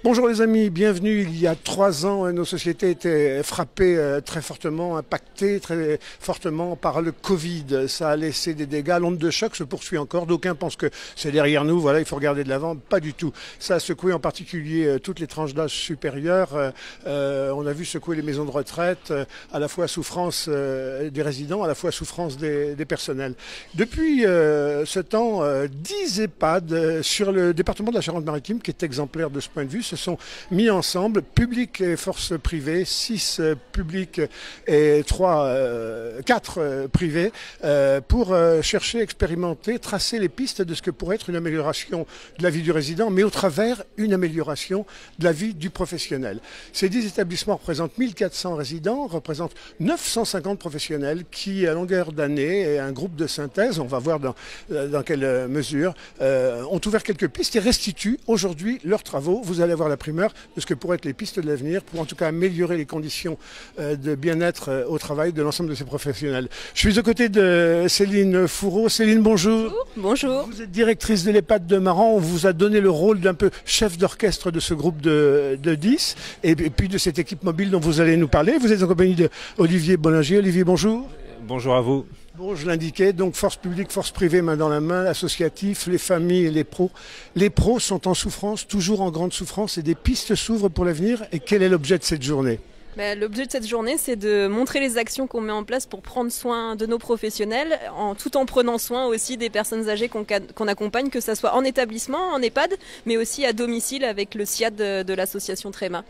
Bonjour les amis, bienvenue. Il y a 3 ans, nos sociétés étaient frappées très fortement, impactées très fortement par le Covid. Ça a laissé des dégâts. L'onde de choc se poursuit encore. D'aucuns pensent que c'est derrière nous, voilà, il faut regarder de l'avant. Pas du tout. Ça a secoué en particulier toutes les tranches d'âge supérieures. On a vu secouer les maisons de retraite, à la fois souffrance des résidents, à la fois souffrance des personnels. Depuis ce temps, 10 EHPAD sur le département de la Charente-Maritime, qui est exemplaire de ce point de vue, se sont mis ensemble, public et forces privées, 6 publics et 4 privés, pour chercher, expérimenter, tracer les pistes de ce que pourrait être une amélioration de la vie du résident, mais au travers une amélioration de la vie du professionnel. Ces 10 établissements représentent 1400 résidents, représentent 950 professionnels qui, à longueur d'année, et un groupe de synthèse, on va voir dans quelle mesure, ont ouvert quelques pistes et restituent aujourd'hui leurs travaux. Vous allez avoir la primeur de ce que pourraient être les pistes de l'avenir pour en tout cas améliorer les conditions de bien-être au travail de l'ensemble de ces professionnels. Je suis aux côtés de Céline Fourreau. Céline, bonjour. Bonjour. Vous êtes directrice de l'EHPAD de Maran. On vous a donné le rôle d'un peu chef d'orchestre de ce groupe de 10 et puis de cette équipe mobile dont vous allez nous parler. Vous êtes en compagnie d'Olivier Bollinger. Olivier, bonjour. Bonjour à vous. Bon, je l'indiquais, donc force publique, force privée, main dans la main, l'associatif, les familles et les pros. Les pros sont en souffrance, toujours en grande souffrance, et des pistes s'ouvrent pour l'avenir. Et quel est l'objet de cette journée ? L'objet de cette journée, c'est de montrer les actions qu'on met en place pour prendre soin de nos professionnels, tout en prenant soin aussi des personnes âgées qu'on accompagne, que ce soit en établissement, en EHPAD, mais aussi à domicile avec le SIAD de l'association Tréma.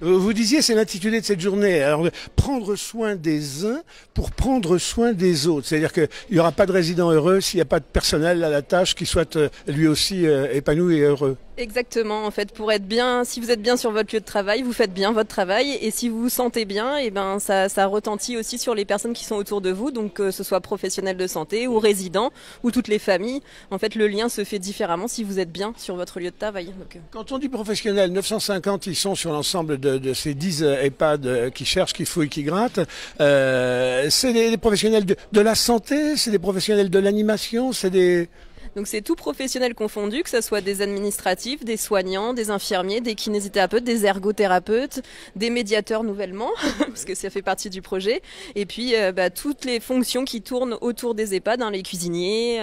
Vous disiez, c'est l'intitulé de cette journée, alors prendre soin des uns pour prendre soin des autres. C'est-à-dire qu'il n'y aura pas de résident heureux s'il n'y a pas de personnel à la tâche qui soit lui aussi épanoui et heureux. Exactement, en fait, pour être bien, si vous êtes bien sur votre lieu de travail, vous faites bien votre travail, et si vous vous sentez bien, et ben ça retentit aussi sur les personnes qui sont autour de vous, donc que ce soit professionnels de santé ou résidents ou toutes les familles. En fait, le lien se fait différemment si vous êtes bien sur votre lieu de travail. Donc, Quand on dit professionnels, 950 ils sont sur l'ensemble de ces 10 EHPAD qui cherchent, qui fouillent, qui grattent. C'est des professionnels de la santé, c'est des professionnels de l'animation, c'est des... Donc c'est tout professionnel confondu, que ce soit des administratifs, des soignants, des infirmiers, des kinésithérapeutes, des ergothérapeutes, des médiateurs nouvellement, parce que ça fait partie du projet, et puis toutes les fonctions qui tournent autour des EHPAD, les cuisiniers,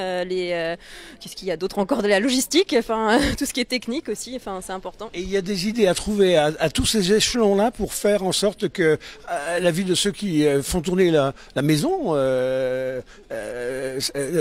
qu'est-ce qu'il y a d'autre encore, de la logistique, tout ce qui est technique aussi, c'est important. Et il y a des idées à trouver à tous ces échelons-là pour faire en sorte que la vie de ceux qui font tourner la maison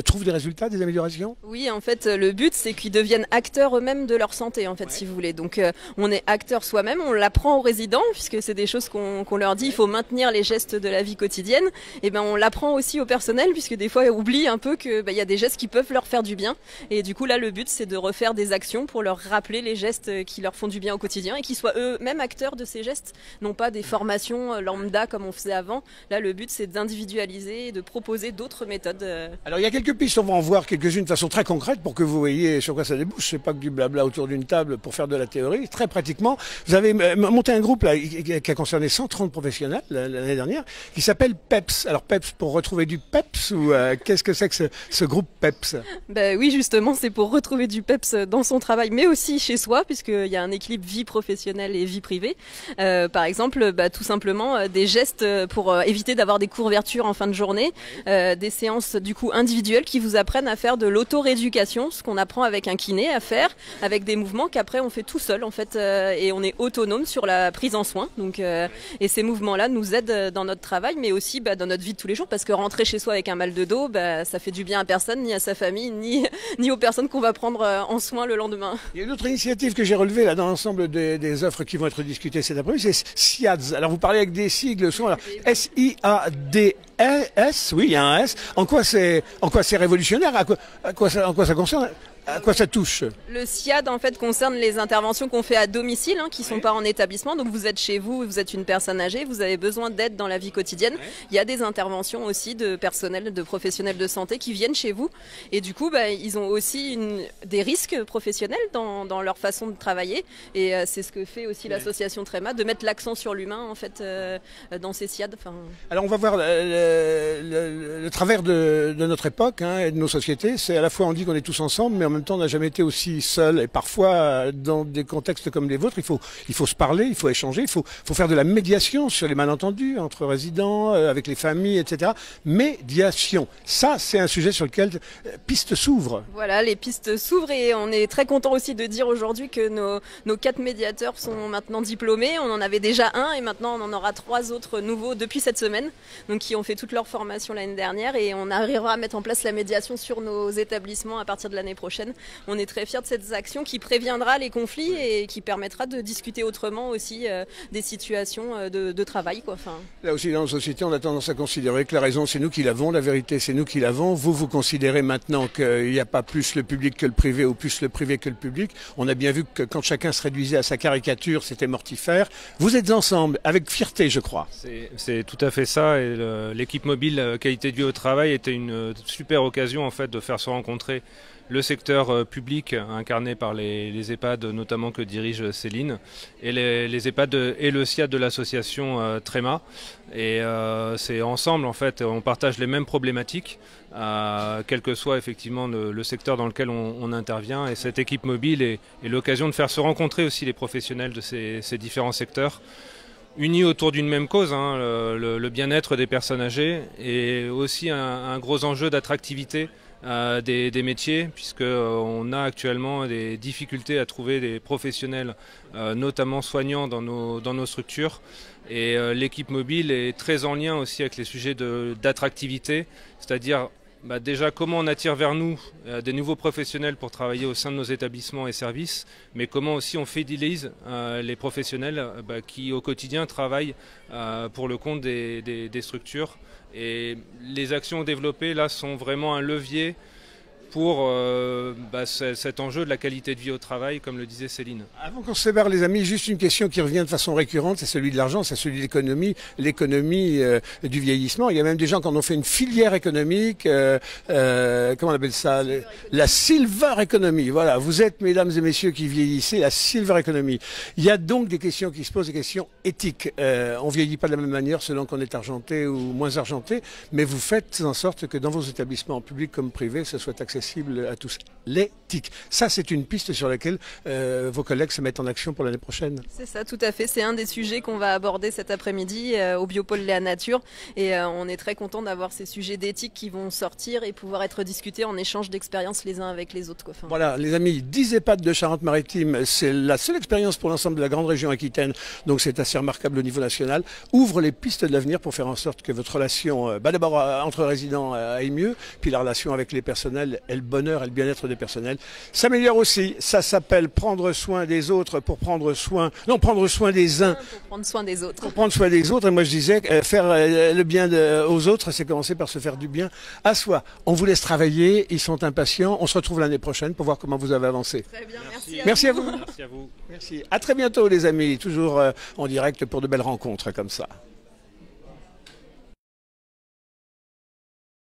trouve des résultats, des améliorations ? Oui, en fait, le but, c'est qu'ils deviennent acteurs eux-mêmes de leur santé, en fait, ouais. Si vous voulez. Donc, on est acteurs soi-même, on l'apprend aux résidents, puisque c'est des choses qu'on leur dit, il faut maintenir les gestes de la vie quotidienne. Et ben, on l'apprend aussi au personnel, puisque des fois, ils oublient un peu que y a des gestes qui peuvent leur faire du bien. Et du coup, là, le but, c'est de refaire des actions pour leur rappeler les gestes qui leur font du bien au quotidien et qu'ils soient eux-mêmes acteurs de ces gestes, non pas des formations lambda comme on faisait avant. Là, le but, c'est d'individualiser et de proposer d'autres méthodes. Alors, il y a quelques pistes, on va en voir quelques-unes de façon très concrète pour que vous voyez sur quoi ça débouche. C'est pas que du blabla autour d'une table pour faire de la théorie. Très pratiquement, vous avez monté un groupe là, qui a concerné 130 professionnels l'année dernière, qui s'appelle PEPS. Alors PEPS pour retrouver du PEPS ou qu'est-ce que c'est que ce groupe PEPS ? Oui, justement, c'est pour retrouver du PEPS dans son travail, mais aussi chez soi, puisqu'il y a un équilibre vie professionnelle et vie privée. Par exemple, tout simplement des gestes pour éviter d'avoir des courbatures en fin de journée, des séances du coup individuelles qui vous apprennent à faire de l'auto-rééducation, ce qu'on apprend avec un kiné à faire, avec des mouvements qu'après on fait tout seul en fait, et on est autonome sur la prise en soin. Donc, et ces mouvements-là nous aident dans notre travail, mais aussi dans notre vie de tous les jours, parce que rentrer chez soi avec un mal de dos, ça fait du bien à personne, ni à sa famille, ni aux personnes qu'on va prendre en soin le lendemain. Il y a une autre initiative que j'ai relevée là dans l'ensemble des offres qui vont être discutées cet après-midi, c'est SIADS. Alors vous parlez avec des sigles, S-I-A-D-S, oui, il y a un S. En quoi c'est révolutionnaire? En quoi ça concerne? À quoi ça touche? Le SIAD en fait concerne les interventions qu'on fait à domicile, qui sont pas en établissement. Donc vous êtes chez vous, vous êtes une personne âgée, vous avez besoin d'aide dans la vie quotidienne. Il y a des interventions aussi de personnel, de professionnels de santé qui viennent chez vous. Et du coup, ils ont aussi des risques professionnels dans leur façon de travailler. Et c'est ce que fait aussi l'association Tréma, de mettre l'accent sur l'humain en fait dans ces SIAD. Alors on va voir le travers de notre époque et de nos sociétés. C'est à la fois on dit qu'on est tous ensemble, mais en même même temps, on n'a jamais été aussi seul. Et parfois, dans des contextes comme les vôtres, il faut se parler, il faut échanger, il faut faire de la médiation sur les malentendus entre résidents, avec les familles, etc. Médiation, ça, c'est un sujet sur lequel pistes s'ouvrent. Voilà, les pistes s'ouvrent et on est très content aussi de dire aujourd'hui que nos 4 médiateurs sont maintenant diplômés. On en avait déjà un et maintenant on en aura 3 autres nouveaux depuis cette semaine, donc qui ont fait toute leur formation l'année dernière, et on arrivera à mettre en place la médiation sur nos établissements à partir de l'année prochaine. On est très fiers de cette action qui préviendra les conflits et qui permettra de discuter autrement aussi des situations de travail, quoi. Enfin... Là aussi, dans nos sociétés, on a tendance à considérer que la raison, c'est nous qui l'avons, la vérité, c'est nous qui l'avons. Vous considérez maintenant qu'il n'y a pas plus le public que le privé ou plus le privé que le public. On a bien vu que quand chacun se réduisait à sa caricature, c'était mortifère. Vous êtes ensemble, avec fierté, je crois. C'est tout à fait ça, et l'équipe mobile qualité de vie au travail était une super occasion en fait de faire se rencontrer le secteur public incarné par les EHPAD notamment que dirige Céline, et les EHPAD et le SIAD de l'association Tréma, et c'est ensemble en fait on partage les mêmes problématiques quel que soit effectivement le secteur dans lequel on intervient, et cette équipe mobile est l'occasion de faire se rencontrer aussi les professionnels de ces différents secteurs, unis autour d'une même cause, hein, le bien-être des personnes âgées, et aussi un gros enjeu d'attractivité des métiers, puisqu'on a actuellement des difficultés à trouver des professionnels, notamment soignants dans nos structures. Et l'équipe mobile est très en lien aussi avec les sujets d'attractivité, c'est-à-dire déjà comment on attire vers nous des nouveaux professionnels pour travailler au sein de nos établissements et services, mais comment aussi on fidélise les professionnels qui au quotidien travaillent pour le compte des structures. Et les actions développées là sont vraiment un levier pour cet enjeu de la qualité de vie au travail, comme le disait Céline. Avant qu'on se sépare, les amis, juste une question qui revient de façon récurrente, c'est celui de l'argent, c'est celui de l'économie du vieillissement. Il y a même des gens qui en ont fait une filière économique, comment on appelle ça, la silver economy. Voilà, vous êtes, mesdames et messieurs qui vieillissez, la silver economy. Il y a donc des questions qui se posent, des questions éthiques. On vieillit pas de la même manière selon qu'on est argenté ou moins argenté, mais vous faites en sorte que dans vos établissements publics comme privés, ce soit accessible à tous. L'éthique. Ça, c'est une piste sur laquelle vos collègues se mettent en action pour l'année prochaine. C'est ça, tout à fait. C'est un des sujets qu'on va aborder cet après-midi au Biopôle Léa Nature. Et on est très content d'avoir ces sujets d'éthique qui vont sortir et pouvoir être discutés en échange d'expériences les uns avec les autres, quoi. Enfin... Voilà, les amis, 10 EHPAD de Charente-Maritime, c'est la seule expérience pour l'ensemble de la grande région Aquitaine, donc c'est assez remarquable au niveau national. Ouvre les pistes de l'avenir pour faire en sorte que votre relation, d'abord entre résidents aille mieux, puis la relation avec les personnels et le bonheur et le bien-être des personnels s'améliore aussi. Ça s'appelle prendre soin des autres pour prendre soin... Non, prendre soin des uns. Pour prendre soin des autres. Pour prendre soin des autres. Et moi, je disais, faire le bien aux autres, c'est commencer par se faire du bien à soi. On vous laisse travailler. Ils sont impatients. On se retrouve l'année prochaine pour voir comment vous avez avancé. Très bien, merci à vous. Merci à vous. Merci. À très bientôt, les amis. Toujours en direct pour de belles rencontres comme ça.